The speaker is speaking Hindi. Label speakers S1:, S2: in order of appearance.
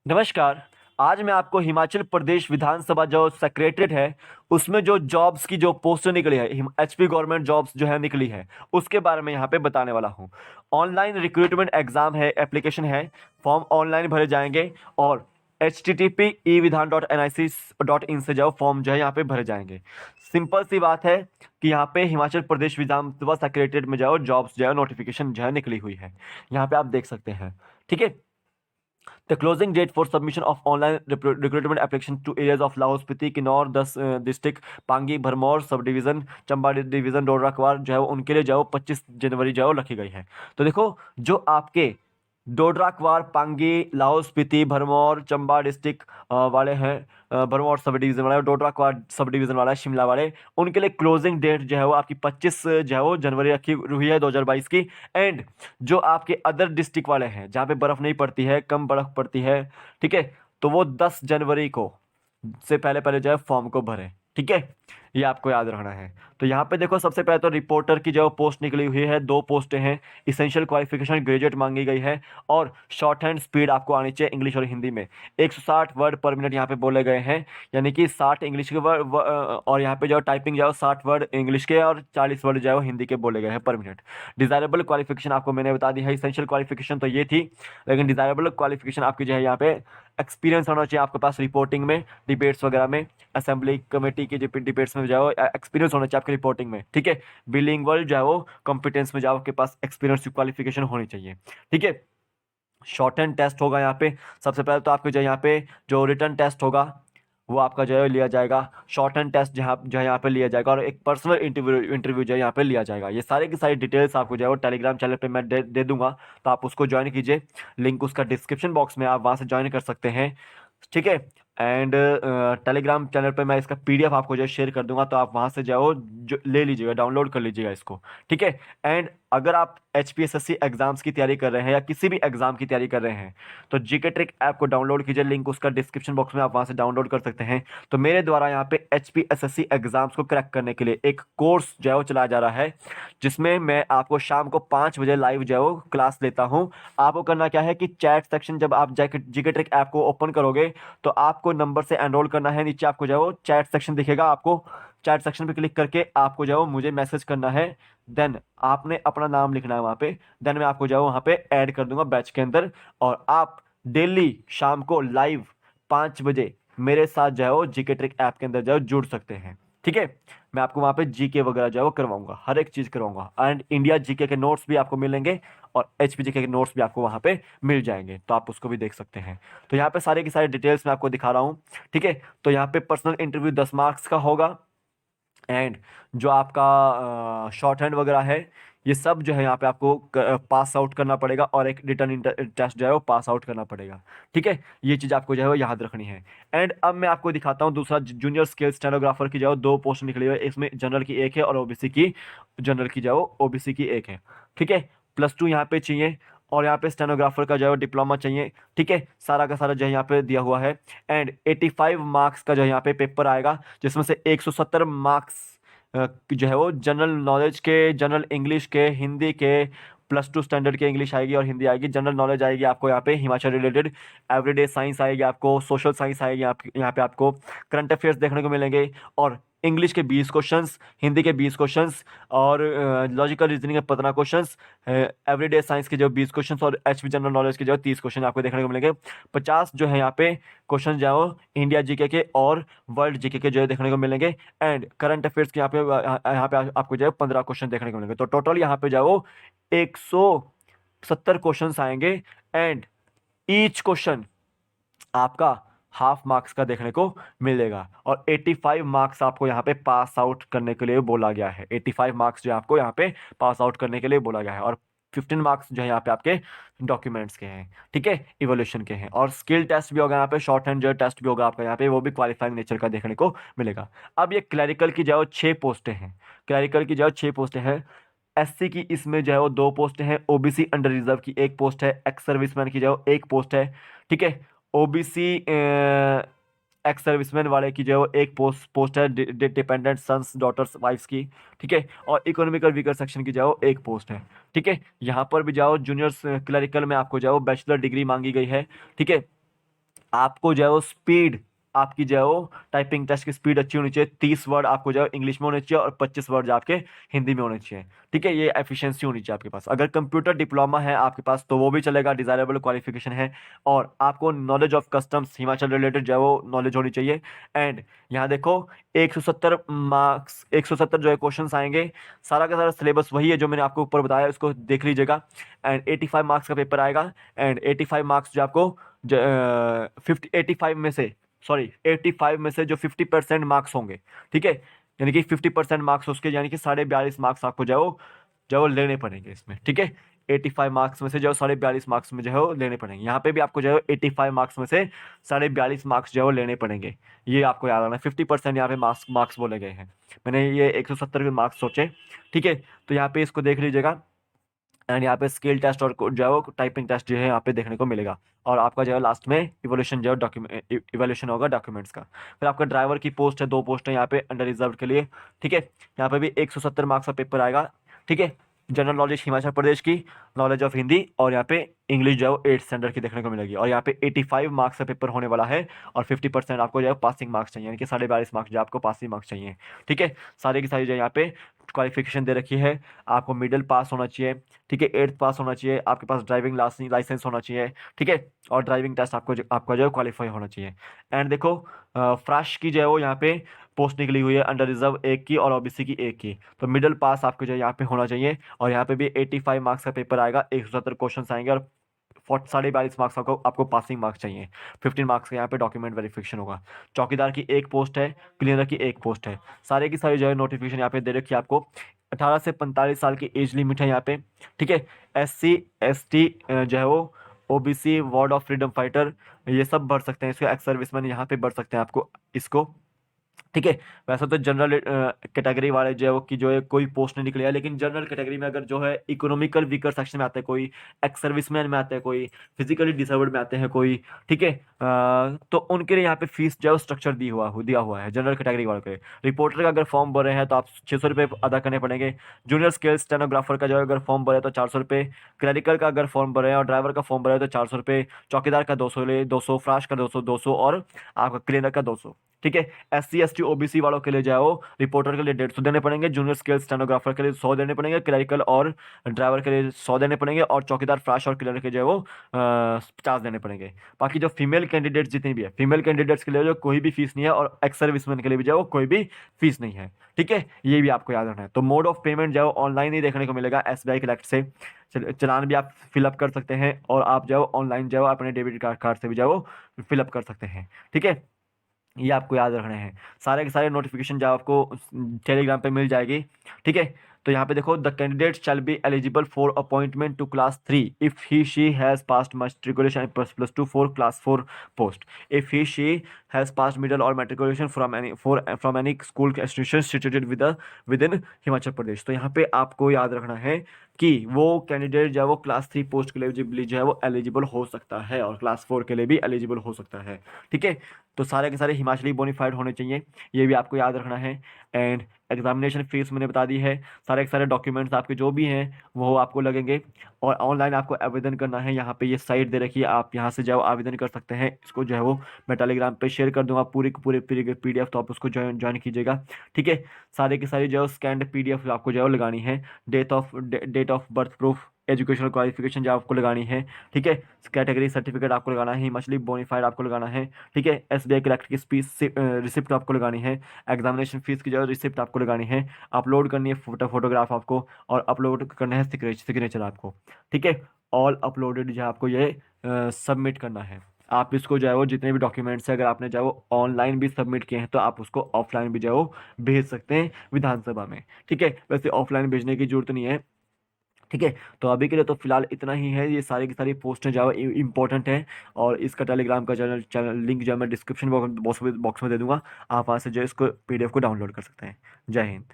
S1: नमस्कार। आज मैं आपको हिमाचल प्रदेश विधानसभा जो सेक्रेटरीट है, उसमें जो जॉब्स की जो पोस्ट निकली है, एचपी गवर्नमेंट जॉब्स जो है निकली है, उसके बारे में यहाँ पे बताने वाला हूँ। ऑनलाइन रिक्रूटमेंट एग्जाम है, एप्लीकेशन है, फॉर्म ऑनलाइन भरे जाएंगे और http://evidhan.nic.in से जाओ, फॉर्म जो है यहाँ पे भरे जाएंगे। सिंपल सी बात है कि यहाँ पे हिमाचल प्रदेश विधानसभा सेक्रेटरीट में जाओ, जॉब्स जो है नोटिफिकेशन जो है निकली हुई है, यहाँ पे आप देख सकते हैं। ठीक है। The closing date for submission of online recruitment application to areas of Lahaul Spiti, Kinnaur 10 district, Pangi, Bharmour subdivision, Chamba division, Dodra Kwar जो है उनके लिए जाओ 25 जनवरी जाओ रखी गई है। तो देखो, जो आपके डोडरा क्वार, पांगी, लाहौल स्पीति, भरमौर, चंबा डिस्ट्रिक्ट वाले हैं, भरमौर सब डिवीजन वाले, डोडरा क्वार सब डिवीजन वाला है, शिमला वाले, उनके लिए क्लोजिंग डेट जो है वो आपकी 25 जो है वो जनवरी रखी हुई है 2022 की। एंड जो आपके अदर डिस्ट्रिक्ट वाले हैं जहाँ पे बर्फ नहीं पड़ती है, कम बर्फ पड़ती है, ठीक है, तो वो 10 जनवरी को से पहले पहले जो है फॉर्म को भरें। ठीक है, ये आपको याद रखना है। तो यहाँ पे देखो, सबसे पहले तो रिपोर्टर की जो पोस्ट निकली हुई है, 2 पोस्टें हैं। इसेंशियल क्वालिफिकेशन ग्रेजुएट मांगी गई है और शॉर्ट हैंड स्पीड आपको आनी चाहिए इंग्लिश और हिंदी में। 160 वर्ड पर मिनट यहाँ पे बोले गए हैं, यानी कि 60 इंग्लिश के वर्ड और यहाँ पे जो टाइपिंग जाओ 60 वर्ड इंग्लिश के और 40 वर्ड जाओ हिंदी के बोले गए हैं पर मिनट। डिजायरेबल क्वालिफिकेशन आपको मैंने बता दी है। इसेंशियल क्वालिफिकेशन तो ये थी, लेकिन डिजायरेबल क्वालिफिकेशन आपकी जो है यहाँ पे एक्सपीरियंस होना चाहिए आपके पास रिपोर्टिंग में, डिबेट्स वगैरह में, असेंबली कमेटी की डिबेट्स में जाओ, एक्सपीरियंस होना चाहिए आपके रिपोर्टिंग में। ठीक है, बिलिंगुअल जाओ, कॉम्पिटेंस में जाओ, आपके पास एक्सपीरियंस की क्वालिफिकेशन होनी चाहिए। ठीक है। शॉर्ट हैंड टेस्ट होगा यहाँ पे। सबसे पहले तो आपके जो यहाँ पे जो रिटर्न टेस्ट होगा वो आपका जो है लिया जाएगा। शॉर्ट हैंड टेस्ट जहाँ जो है यहाँ पे लिया जाएगा और एक पर्सनल इंटरव्यू जो है यहाँ पे लिया जाएगा। ये सारे की सारी डिटेल्स आपको जो है वो टेलीग्राम चैनल पे मैं दे दूंगा, तो आप उसको ज्वाइन कीजिए। लिंक उसका डिस्क्रिप्शन बॉक्स में, आप वहाँ से ज्वाइन कर सकते हैं। ठीक है। एंड टेलीग्राम चैनल पे मैं इसका पीडीएफ आपको जो है शेयर कर दूंगा, तो आप वहाँ से जाओ, जो ले लीजिएगा, डाउनलोड कर लीजिएगा इसको। ठीक है। एंड अगर आप एचपीएसएससी एग्जाम्स की तैयारी कर रहे हैं या किसी भी एग्जाम की तैयारी कर रहे हैं, तो जीके ट्रिक ऐप को डाउनलोड कीजिए। लिंक उसका डिस्क्रिप्शन बॉक्स में, आप वहाँ से डाउनलोड कर सकते हैं। तो मेरे द्वारा यहाँ पे एचपीएसएससी एग्जाम्स को क्रैक करने के लिए एक कोर्स जो है वो चलाया जा रहा है, जिसमें मैं आपको शाम को 5 बजे लाइव जो है वो क्लास लेता हूँ। आपको करना क्या है कि चैट सेक्शन, जब आप जीके ट्रिक ऐप को ओपन करोगे तो आपको नंबर से एनरोल करना है। नीचे आपको जो है वो चैट सेक्शन दिखेगा, आपको चैट सेक्शन पे क्लिक करके आपको जो है वो मुझे मैसेज करना है। देन आपने अपना नाम लिखना है वहाँ पे। देन मैं आपको जो है वहाँ पे ऐड कर दूंगा बैच के अंदर, और आप डेली शाम को लाइव 5 बजे मेरे साथ जो है वो जीके ट्रिक ऐप के अंदर जो है जुड़ सकते हैं। ठीक है। मैं आपको वहाँ पे जीके वगैरह जो है वो करवाऊंगा, हर एक चीज़ करवाऊंगा। एंड इंडिया जीके के नोट्स भी आपको मिलेंगे और एचपी जीके के नोट्स भी आपको वहाँ पे मिल जाएंगे, तो आप उसको भी देख सकते हैं। तो यहाँ पे सारे की सारी डिटेल्स मैं आपको दिखा रहा हूँ। ठीक है। तो यहाँ पे पर्सनल इंटरव्यू 10 मार्क्स का होगा। एंड जो आपका शॉर्ट हैंड वगैरह है, ये सब जो है यहाँ पे आपको पास आउट करना पड़ेगा और एक रिटर्न टेस्ट जो है वो पास आउट करना पड़ेगा। ठीक है। ये चीज़ आपको जो है वो याद रखनी है। एंड अब मैं आपको दिखाता हूँ दूसरा, जूनियर स्केल स्टेनोग्राफर की जो है 2 पोस्ट निकली हुई है। इसमें जनरल की एक है और ओबीसी की, जनरल की जो है ओबीसी की एक है। ठीक है। +2 यहाँ पे चाहिए और यहाँ पे स्टेनोग्राफर का जो है डिप्लोमा चाहिए। ठीक है। सारा का सारा जो है यहाँ पे दिया हुआ है। एंड 85 मार्क्स का जो है यहाँ पे पेपर आएगा, जिसमें से 170 मार्क्स जो है वो जनरल नॉलेज के, जनरल इंग्लिश के, हिंदी के, +2 स्टैंडर्ड के इंग्लिश आएगी और हिंदी आएगी। जनरल नॉलेज आएगी आपको यहाँ पे हिमाचल रिलेटेड, एवरीडे साइंस आएगी आपको, सोशल साइंस आएगी यहाँ पे आपको, करंट अफेयर्स देखने को मिलेंगे, और इंग्लिश के 20 क्वेश्चंस, हिंदी के 20 क्वेश्चंस, और लॉजिकल रीजनिंग के 15 क्वेश्चंस, एवरीडे साइंस के जो 20 क्वेश्चंस, और एचपी जनरल नॉलेज के जो 30 क्वेश्चन आपको देखने को मिलेंगे। 50 जो है यहाँ पे क्वेश्चन जो है इंडिया जीके के और वर्ल्ड जीके के जो है देखने को मिलेंगे। एंड करंट अफेयर्स के यहाँ पे आपको जो है 15 क्वेश्चन देखने को मिलेंगे। तो टोटल यहाँ पे जाओ 170 क्वेश्चन आएंगे। एंड ईच क्वेश्चन आपका हाफ मार्क्स का देखने को मिलेगा, और 85 मार्क्स आपको यहाँ पे पास आउट करने के लिए बोला गया है। 85 मार्क्स जो है आपको यहाँ पे पास आउट करने के लिए बोला गया है, और 15 मार्क्स जो है यहाँ पे आपके डॉक्यूमेंट्स के हैं। ठीक है, इवोल्यूशन के हैं, और स्किल टेस्ट भी होगा यहाँ पे, शॉर्ट हैंड जो टेस्ट भी होगा आपका यहाँ पे, वो भी क्वालिफाइंग नेचर का देखने को मिलेगा। अब ये क्लैरिकल की जो 6 पोस्टें हैं, क्लैरिकल की जो 6 पोस्टें हैं। एससी की इसमें जो है वो 2 पोस्ट हैं, ओबीसी अंडर रिजर्व की 1 पोस्ट है, एक्स सर्विसमैन की जो है 1 पोस्ट है। ठीक है। ओबीसी एक्स सर्विसमैन वाले की जो है वो 1 पोस्ट है, डिपेंडेंट सन्स डॉटर्स वाइफ्स की। ठीक है। और इकोनॉमिकल वीकर सेक्शन की जो है वो 1 पोस्ट है। ठीक है। यहाँ पर भी जाओ, जूनियर क्लरिकल में आपको जो है वो बैचलर डिग्री मांगी गई है। ठीक है। आपको जो है वो स्पीड, आपकी जो है वो टाइपिंग टेस्ट की स्पीड अच्छी होनी चाहिए। 30 वर्ड आपको जो है इंग्लिश में होने चाहिए और 25 वर्ड आपके हिंदी में होने चाहिए। ठीक है, ये एफिशिएंसी होनी चाहिए आपके पास। अगर कंप्यूटर डिप्लोमा है आपके पास तो वो भी चलेगा, डिजायरेबल क्वालिफिकेशन है। और आपको knowledge of customs Himachal related जो है वो नॉलेज होनी चाहिए। एंड यहाँ देखो 170 मार्क्स, 170 जो है क्वेश्चन आएंगे। सारा का सारा सिलेबस वही है जो मैंने आपको ऊपर बताया, इसको देख लीजिएगा। एंड 85 मार्क्स का पेपर आएगा। एंड 85 मार्क्स जो आपको 85 में से, सॉरी 85 में से जो 50% मार्क्स होंगे, ठीक है, यानी कि 50% मार्क्स उसके, यानी कि 42.5 मार्क्स आपको जो है वो लेने पड़ेंगे इसमें। ठीक है, 85 मार्क्स में से जो 42.5 मार्क्स में जो है वो लेने पड़ेंगे। यहाँ पे भी आपको जो है 85 मार्क्स में से 42.5 मार्क्स जो है वो लेने पड़ेंगे। ये आपको याद रखना है। 50% यहाँ पे मार्क्स मार्क्स बोले गए हैं। मैंने ये 170 के मार्क्स सोचे। ठीक है, तो यहाँ पे इसको देख लीजिएगा। एंड यहाँ पे स्किल टेस्ट और जो है वो टाइपिंग टेस्ट जो है यहाँ पे देखने को मिलेगा। और आपका जो है लास्ट में इवोल्यूशन जो है डॉक्यूमेंट इवोल्यूशन होगा डॉक्यूमेंट्स का। फिर आपका ड्राइवर की पोस्ट है, 2 पोस्ट है यहाँ पे अंडर रिजर्व के लिए। ठीक है, यहाँ पे भी 170 मार्क्स का पेपर आएगा। ठीक है, जनरल नॉलेज हिमाचल प्रदेश की, नॉलेज ऑफ हिंदी और यहाँ पे इंग्लिश जो है वो 8th स्टैंडर्ड की देखने को मिलेगी। और यहाँ पे 85 मार्क्स का पेपर होने वाला है। और 50% आपको जो है पासिंग मार्क्स चाहिए, यानी कि 42.5 मार्क्स जो आपको पासिंग मार्क्स चाहिए। ठीक है, सारे की सारी जो है यहाँ पे क्वालिफिकेशन दे रखी है। आपको मिडिल पास होना चाहिए। ठीक है, 8th पास होना चाहिए, आपके पास ड्राइविंग लाइसेंस होना चाहिए। ठीक है, और ड्राइविंग टेस्ट आपका जो है क्वालिफाई होना चाहिए। एंड देखो फ्रेश की जो है वो यहाँ पे पोस्ट निकली हुई है, अंडर रिजर्व 1 की और ओबीसी की 1 की। तो मिडिल पास आपको जो है यहाँ पे होना चाहिए। और यहाँ पे भी 85 मार्क्स का पेपर आएगा, 170 क्वेश्चन आएंगे और 42.5 मार्क्स आपको पासिंग मार्क्स चाहिए। 15 मार्क्स का यहाँ पे डॉक्यूमेंट वेरिफिकेशन होगा। चौकीदार की 1 पोस्ट है, क्लीनर की 1 पोस्ट है। सारे की सारी जो है नोटिफिकेशन यहाँ पे दे रखी है आपको। 18 से 45 साल की एज लिमिट है यहाँ पे। ठीक है, SC ST जो है वो, OBC, ward of freedom fighter, ये सब भर सकते हैं इसको। एक्स सर्विसमैन यहाँ पे भर सकते हैं आपको इसको। ठीक है, वैसे तो जनरल कैटेगरी वाले जो है वो की जो है कोई पोस्ट नहीं निकली है, लेकिन जनरल कैटेगरी में अगर जो है इकोनॉमिकल वीकर सेक्शन में आते हैं कोई, एक्स सर्विसमैन में आते हैं कोई, फिजिकली डिसेबल्ड में आते हैं कोई। ठीक है, तो उनके लिए यहाँ पे फीस जो है स्ट्रक्चर दिया हुआ है जनरल कैटेगरी वालों के। रिपोर्टर का अगर फॉर्म भर रहे हैं तो आप 600 रुपये अदा करने पड़ेंगे। जूनियर स्केल स्टेनोग्राफर का जो है अगर फॉर्म भरे तो 400 रुपये। क्लरिकल का अगर फॉर्म भरे हैं और ड्राइवर का फॉर्म भरे तो 400 रुपये। चौकीदार का 200, फ्राश का 200 और आपका क्लीनर का 200। ठीक है, SC ST OBC वालों के लिए जो है वो रिपोर्टर के लिए 150 देने पड़ेंगे, जूनियर स्केल स्टेनोग्राफर के लिए 100 देने पड़ेंगे, क्लरिकल और ड्राइवर के लिए 100 देने पड़ेंगे और चौकीदार, फ्लाश और क्लीनर के जो है वो 50 देने पड़ेंगे। बाकी जो फीमेल कैंडिडेट्स जितनी भी है, फीमेल कैंडिडेट्स के लिए जो कोई भी फीस नहीं है और एक्स सर्विसमैन के लिए भी जो है वो कोई भी फीस नहीं है। ठीक है, ये भी आपको याद रखना है। तो मोड ऑफ पेमेंट जो है ऑनलाइन ही देखने को मिलेगा SBI कलेक्ट से। चलान भी आप फिलअप कर सकते हैं और आप जो है ऑनलाइन जो है अपने डेबिट कार्ड से भी जो है वो फिलअप कर सकते हैं। ठीक है, ये आपको याद रखने हैं। सारे के सारे नोटिफिकेशन जो आपको टेलीग्राम पे मिल जाएगी। ठीक है, तो यहाँ पे देखो, the candidate shall be eligible for appointment to class 3 if he she has passed matriculation +2 for class 4 post, if he she has passed middle or matriculation from any school institution situated with in Himachal Pradesh. तो यहाँ पे आपको याद रखना है कि वो कैंडिडेट जो है वो क्लास 3 पोस्ट के लिए जो है वो एलिजिबल हो सकता है और क्लास 4 के लिए भी एलिजिबल हो सकता है। ठीक है, तो सारे के सारे हिमाचली बोनीफाइड होने चाहिए, ये भी आपको याद रखना है। एंड एग्जामिनेशन फीस मैंने बता दी है। सारे के सारे डॉक्यूमेंट्स आपके जो भी हैं वो आपको लगेंगे। और ऑनलाइन आपको आवेदन करना है, यहाँ पे ये साइट दे रखी है, आप यहाँ से जाओ आवेदन कर सकते हैं। इसको जो है वो मैं टेलीग्राम पे शेयर कर दूंगा पूरी PDF, तो आप उसको ज्वाइन कीजिएगा। ठीक है, सारे की सारी जो स्कैंड PDF आपको जो है लगानी है। Date of birth proof, educational qualification जो आपको लगानी है। ठीक है, कैटेगरी सर्टिफिकेट आपको लगाना है, हिमाचली बोनीफाइड आपको लगाना है। ठीक है, SBI कलेक्ट की फीस रिसिप्ट आपको लगानी है। एग्जामिनेशन फीस की जो रिसिप्ट आपको लगानी है। अपलोड करनी है फोटोग्राफ आपको और अपलोड करना है सिग्नेचर आपको। ठीक है, ऑल अपलोडेड जो है आपको ये सबमिट करना है। आप इसको जो है वो जितने भी डॉक्यूमेंट्स है अगर आपने जो है वो ऑनलाइन भी सबमिट किए हैं तो आप उसको ऑफलाइन भी जो है वो भेज सकते हैं विधानसभा में। ठीक है, वैसे ऑफलाइन भेजने की जरूरत नहीं है। ठीक है, तो अभी के लिए तो फिलहाल इतना ही है। ये सारी की सारी पोस्टें जो है इंपॉर्टेंट है और इसका टेलीग्राम का चैनल लिंक जो है मैं डिस्क्रिप्शन बॉक्स में दे दूंगा। आप वहाँ से जो है इसको PDF को डाउनलोड कर सकते हैं। जय हिंद।